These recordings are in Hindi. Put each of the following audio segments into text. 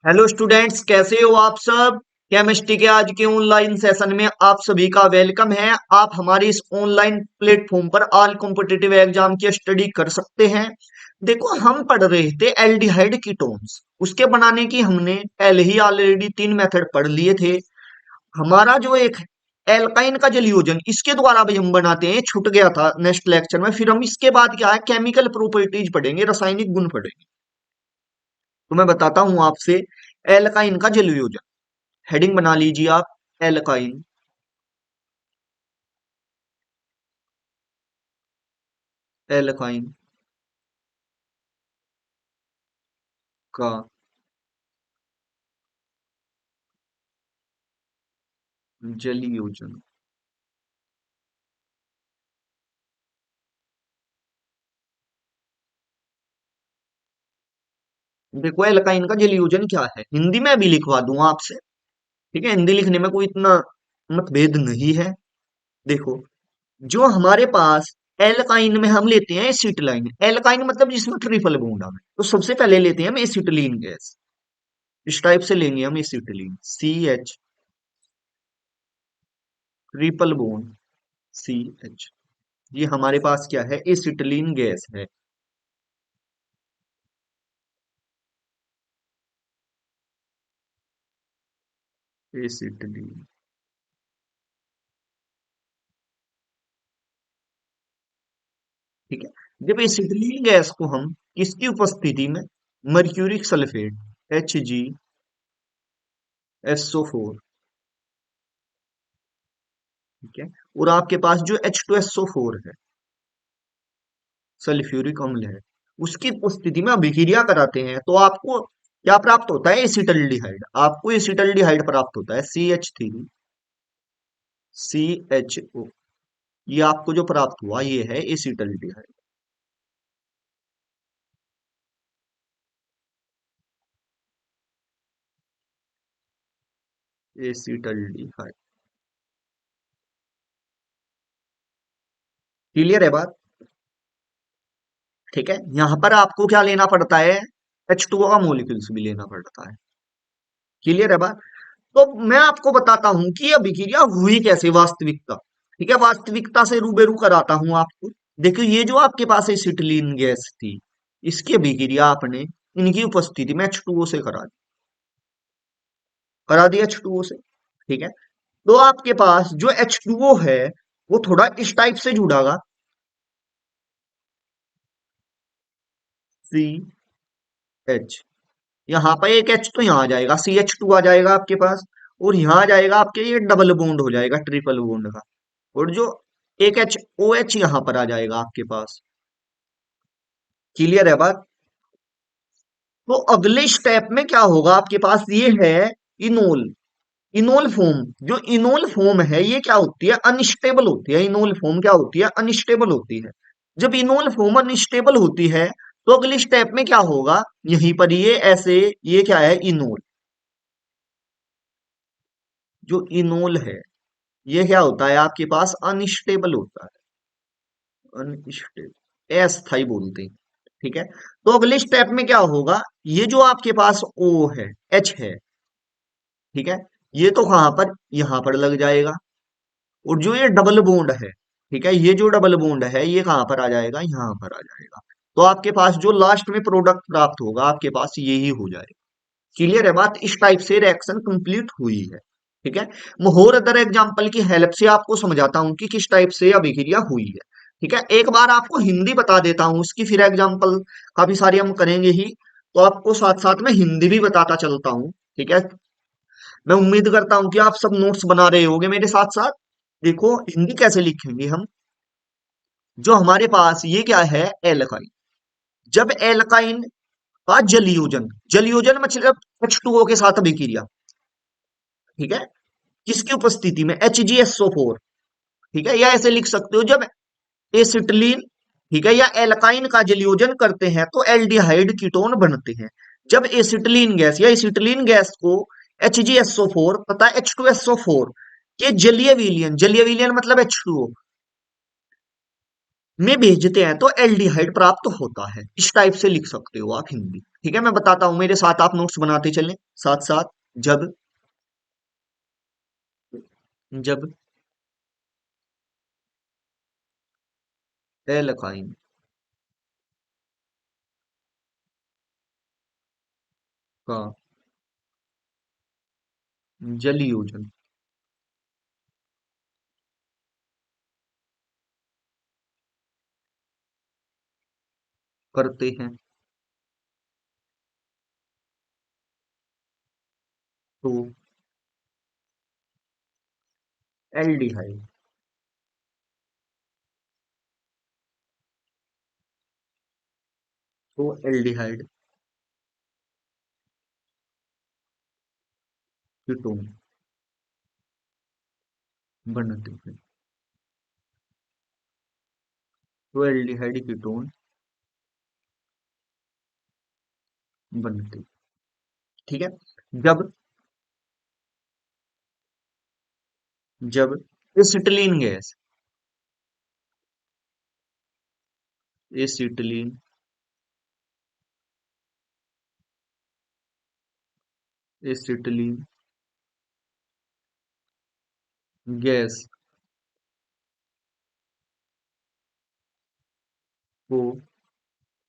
हेलो स्टूडेंट्स, कैसे हो आप सब। केमिस्ट्री के आज के ऑनलाइन सेशन में आप सभी का वेलकम है। आप हमारे इस ऑनलाइन प्लेटफॉर्म पर ऑल कॉम्पिटिटिव एग्जाम की स्टडी कर सकते हैं। देखो, हम पढ़ रहे थे एल्डिहाइड कीटोन्स। उसके बनाने की हमने पहले ही ऑलरेडी 3 मेथड पढ़ लिए थे। हमारा जो एक एल्काइन का जल योजन, इसके द्वारा भी हम बनाते हैं, छूट गया था नेक्स्ट लेक्चर में। फिर हम इसके बाद क्या है, केमिकल प्रॉपर्टीज पढ़ेंगे, रासायनिक गुण पढ़ेंगे। तो मैं बताता हूं आपसे एल्काइन का जल योजन। हेडिंग बना लीजिए आप, एल्काइन। एल्काइन का जल योजन। देखो, एल्काइन का जल योजन क्या है, हिंदी में भी लिखवा दूं आपसे। ठीक है, हिंदी लिखने में कोई इतना मतभेद नहीं है। देखो, जो हमारे पास एल्काइन में हम लेते हैं एसिटिलाइन। एल्काइन मतलब जिसमें ट्रिपल बॉन्ड है, तो सबसे पहले लेते हैं हम एसिटिलीन गैस। इस टाइप से लेंगे हम acetylene, CH, triple bond CH। ये हमारे पास क्या है, एसिटिलीन गैस है। एसिटिलीन, ठीक है। जब एसिटिलीन गैस को हम किसकी उपस्थिति में, मर्क्यूरिक सल्फेट HgSO4, ठीक है, और आपके पास जो H2SO4 है, सल्फ्यूरिक अम्ल है, उसकी उपस्थिति में अभिक्रिया कराते हैं तो आपको क्या प्राप्त होता है, एसिटल्डिहाइड। आपको एसिटल्डिहाइड प्राप्त होता है, CH3CHO। ये आपको जो प्राप्त हुआ ये है एसिटल्डिहाइड। एसिटल्डिहाइड, क्लियर है बात। ठीक है, यहां पर आपको क्या लेना पड़ता है, H2O का मोलिक्यूल्स भी लेना पड़ता है। क्लियर है बात। तो मैं आपको बताता हूं कि यह अभिक्रिया हुई कैसे, वास्तविकता। ठीक है, वास्तविकता से रूबरू कराता हूं आपको। देखो, ये जो आपके पास एसिटिलीन गैस थी, इसकी अभिक्रिया आपने इनकी उपस्थिति में H2O से करा दी H2O से। ठीक है, तो आपके पास जो H2O है वो थोड़ा इस टाइप से जुड़ागा, CH। यहाँ पर एक H तो यहाँ आ जाएगा, CH2 आ जाएगा आपके पास, और यहाँ आ जाएगा आपके, ये डबल बॉन्ड हो जाएगा ट्रिपल बॉन्ड का। और जो एक OH यहाँ पर आ जाएगा आपके पास। क्लियर है बात। तो अगले स्टेप में क्या होगा, आपके पास ये है इनोल। इनोल फॉर्म, जो इनोल फॉर्म है ये क्या होती है, अनस्टेबल होती है। इनोल फॉर्म क्या होती है, अनस्टेबल होती है। जब इनोल फॉर्म अनस्टेबल होती है तो अगले स्टेप में क्या होगा, यहीं पर ये ऐसे, ये क्या है, इनोल। जो इनोल है ये क्या होता है, आपके पास अनस्टेबल होता है। अनस्टेबल, अस्थाई बोलते हैं। ठीक है, तो अगले स्टेप में क्या होगा, ये जो आपके पास O है, H है, ठीक है, ये तो कहां पर, यहां पर लग जाएगा। और जो ये डबल बॉन्ड है, ठीक है, ये जो डबल बॉन्ड है ये कहां पर आ जाएगा, यहां पर आ जाएगा। तो आपके पास जो लास्ट में प्रोडक्ट प्राप्त होगा, आपके पास यही हो जाएगा। क्लियर है बात। इस टाइप से रिएक्शन कंप्लीट हुई है। ठीक है, मैं और अदर एग्जांपल की हेल्प से आपको समझाता हूं कि किस टाइप से अभिक्रिया हुई है। ठीक है, एक बार आपको हिंदी बता देता हूं उसकी, फिर एग्जांपल काफी सारे हम करेंगे ही, तो आपको साथ साथ में हिंदी भी बताता चलता हूं। ठीक है, मैं उम्मीद करता हूं कि आप सब नोट्स बना रहे होगे मेरे साथ साथ। देखो, हिंदी कैसे लिखेंगे हम। जो हमारे पास ये क्या है, एल्काइन। जब एल्काइन का जलयोजन, जलयोजन मतलब H2O के साथ अभिक्रिया, ठीक है, किसकी उपस्थिति में, HgSO4। ठीक है, या ऐसे लिख सकते हो, जब एसिटिलीन, ठीक है, या एल्काइन का जलयोजन करते हैं तो एल्डिहाइड कीटोन बनते हैं। जब एसिटिलीन गैस या एसिटिलीन गैस को HgSO4 तथा H2SO4 के जलीय विलयन, जलीय विलयन मतलब H2O में भेजते हैं तो एल्डिहाइड प्राप्त होता है। इस टाइप से लिख सकते हो आप हिंदी। ठीक है, मैं बताता हूं, मेरे साथ आप नोट्स बनाते चलें साथ साथ। जब जब एल्काइन का जलयोजन करते हैं तो एल्डिहाइड, तो एल्डिहाइड कीटोन बनते हैं, तो एल्डिहाइड कीटोन बनते, ठीक है। जब जब acetylene gas, acetylene acetylene gas को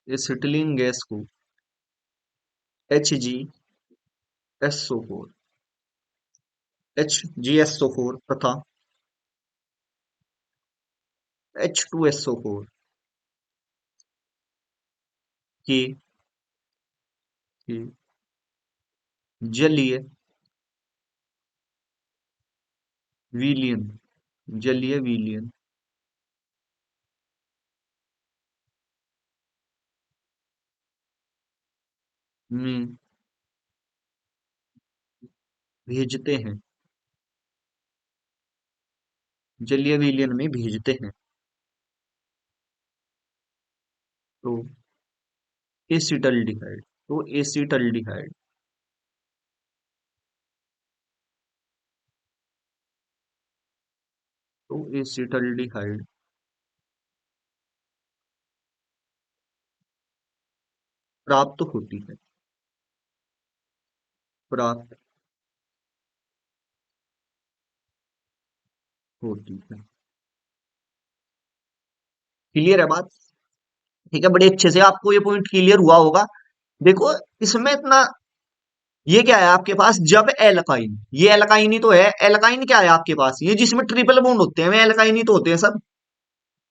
एसिटिलीन गैस को HgSO4 HgSO4 तथा H2SO4 के के जलीय विलयन जलीय विलयन में भेजते हैं, जलीय विलयन में भेजते हैं, तो एसिटल्डिहाइड, तो एसिटल्डिहाइड, तो एसिटल्डिहाइड प्राप्त होती है, प्राप्त होती है। क्लियर है बात? ठीक है, बड़े अच्छे से आपको ये पॉइंट क्लियर हुआ होगा। देखो, इसमें इतना, ये क्या है आपके पास, जब एल्काइन, ये एल्काइन ही तो है, एल्काइन क्या है आपके पास, ये जिसमें ट्रिपल बॉन्ड होते हैं वे एल्काइन ही तो होते हैं सब।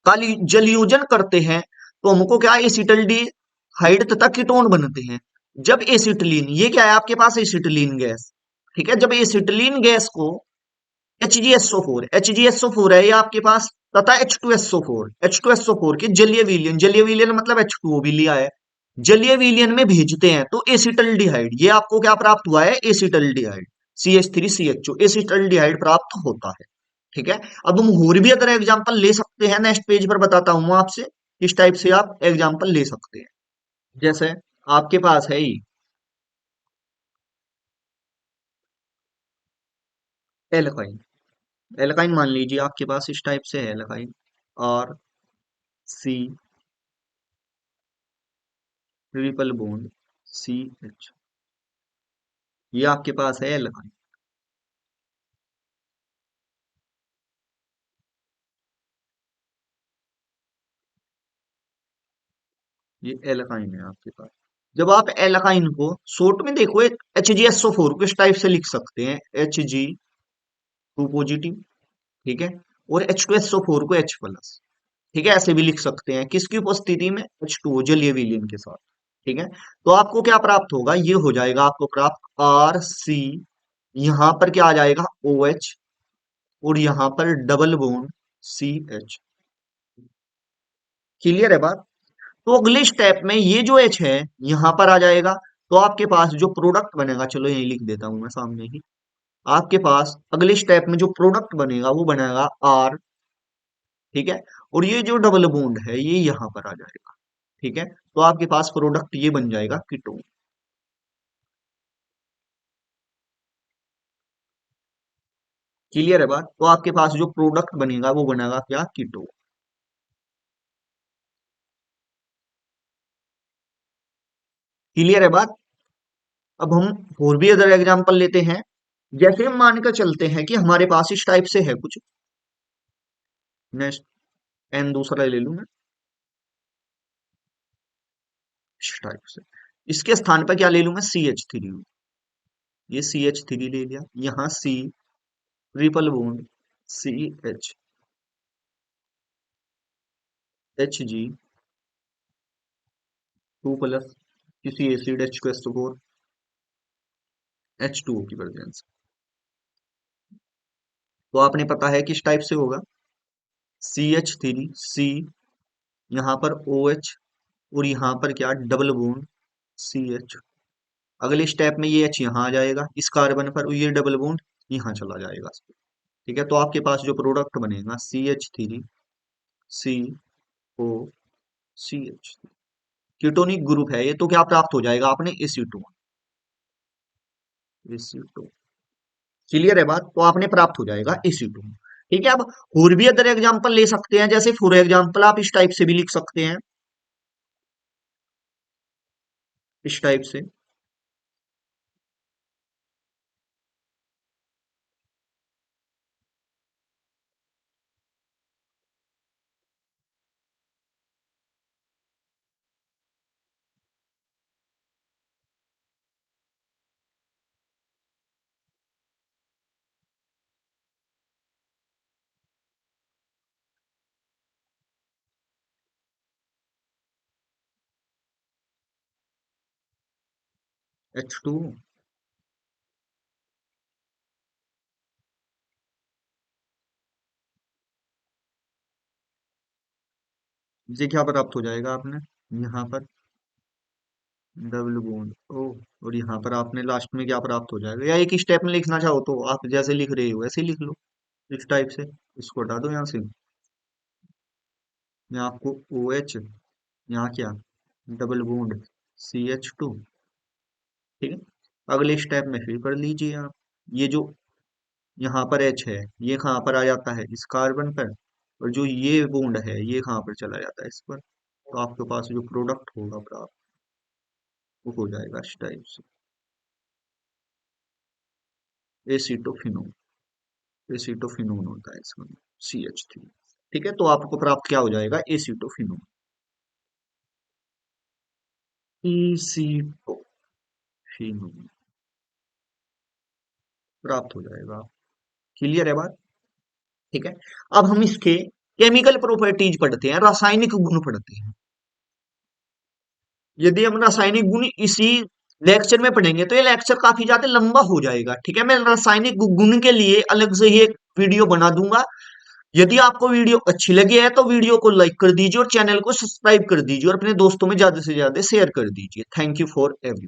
काली जलयोजन करते हैं तो हमको क्या, एसिटल्डी हाइड तथा कीटोन बनते हैं। जब एसिटिलीन, ये क्या है आपके पास, एसिटिलीन गैस, ठीक है, जब एसिटिलीन गैस को H G S O four है ये आपके पास, तथा H two S O four के जलीय विलयन, जलीय विलयन मतलब H2O भी लिया है, जलीय विलयन में भेजते हैं तो एसिटल्डिहाइड, ये आपको क्या प्राप्त हुआ है, एसिटल्डिहाइड, CH3CHO, एसिटल्डिहाइड प्राप्त होता है। ठीक है। अब हम और भी अगर एग्जांपल ले सकते हैं, नेक्स्ट पेज पर बताता हूं मैं आपसे किस टाइप से आप एग्जांपल ले सकते हैं। जैसे आपके पास है ही एल्काइन, एल्काइन मान लीजिए आपके पास इस टाइप से है alkyne, RC triple bond CH, ये आपके पास है एल्काइन, ये एल्काइन है आपके पास। जब आप एल्काइन को शॉर्ट में देखो, एक HgSO4 को इस टाइप से लिख सकते हैं, Hg2 पॉजिटिव, ठीक है, और H2SO4 को H+, ठीक है, ऐसे भी लिख सकते हैं, किसकी उपस्थिति में, H2O जलीय विलयन के साथ। ठीक है, तो आपको क्या प्राप्त होगा, ये हो जाएगा आपको प्राप्त RC, यहां पर क्या आ जाएगा, OH, और यहां पर डबल बॉन्ड CH। क्लियर है बात? तो अगले स्टेप में ये जो H है यहां पर आ जाएगा, तो आपके पास जो प्रोडक्ट बनेगा, चलो यही लिख देता हूं मैं सामने ही, आपके पास अगले स्टेप में जो प्रोडक्ट बनेगा वो बनेगा R, ठीक है, और ये जो डबल बॉन्ड है ये यहां पर आ जाएगा, ठीक है, तो आपके पास प्रोडक्ट ये बन जाएगा कीटोन। क्लियर है बात? तो आपके पास जो प्रोडक्ट बनेगा वो बनेगा क्या, कीटोन। क्लियर है बात। अब हम और भी अदर एग्जांपल लेते हैं। जैसे हम मानकर चलते हैं कि हमारे पास इस टाइप से है कुछ, नेक्स्ट एन दूसरा ले लूं मैं, इस टाइप से। इसके स्थान पर क्या ले लूं मैं, सी एच थ्री। ये सी एच थ्री ले लिया, यहाँ C triple bond C H, H G, two plus किसी acid H two S four, H two O की प्रेजेंस। तो आपने पता है किस टाइप से होगा, सी एच थ्री सी, यहाँ पर ओ एच, और यहाँ पर क्या डबल बॉन्ड सी एच। अगले स्टेप में ये एच यहाँ आ जाएगा इस कार्बन पर, और ये डबल बॉन्ड यहाँ चला जाएगा। ठीक है, तो आपके पास जो प्रोडक्ट बनेगा C H three C O C H, ketonic group है ये, तो क्या प्राप्त हो जाएगा आपने, AC two. AC two, clear है बात, तो आपने प्राप्त हो जाएगा एसी टू। ठीक है, अब और भी अदर एग्जांपल ले सकते हैं, जैसे फॉर एग्जांपल आप इस टाइप से भी लिख सकते हैं, इस टाइप से। H2, ये क्या प्राप्त हो जाएगा आपने, यहाँ पर डबल बॉन्ड ओ, और यहाँ पर आपने लास्ट में क्या प्राप्त हो जाएगा, या एक ही स्टेप में लिखना चाहो तो आप जैसे लिख रहे हो वैसे ही लिख लो, इस टाइप से। इसको हटा दो यहाँ से, यहाँ आपको ओ एच, यहाँ क्या double bond C H two. ठीक है, अगले स्टेप में फिर कर लीजिए आप, ये जो यहाँ पर एच है ये कहाँ पर आ जाता है, इस कार्बन पर, और जो ये बॉन्ड है ये कहाँ पर चला जाता है, इस पर। तो आपके पास जो प्रोडक्ट होगा प्राप्त, वो हो जाएगा इस टाइप से, एसीटोफिनोन। एसीटोफिनोन होता है इसका, सी एच थ्री। ठीक है, तो आपको प्राप्त क्या हो जाएगा, एसीटोफिनोन, एसीटोफिनोन प्राप्त हो जाएगा। क्लियर है बात। ठीक है, अब हम इसके केमिकल प्रॉपर्टीज पढ़ते हैं, रासायनिक गुण पढ़ते हैं। यदि हम रासायनिक गुण इसी लेक्चर में पढ़ेंगे तो ये लेक्चर काफी ज्यादा लंबा हो जाएगा। ठीक है, मैं रासायनिक गुण के लिए अलग से ही एक वीडियो बना दूंगा। यदि आपको वीडियो अच्छी लगी है तो वीडियो को लाइक कर दीजिए और चैनल को सब्सक्राइब कर दीजिए और अपने दोस्तों में ज्यादा से ज्यादा शेयर कर दीजिए। Thank you for every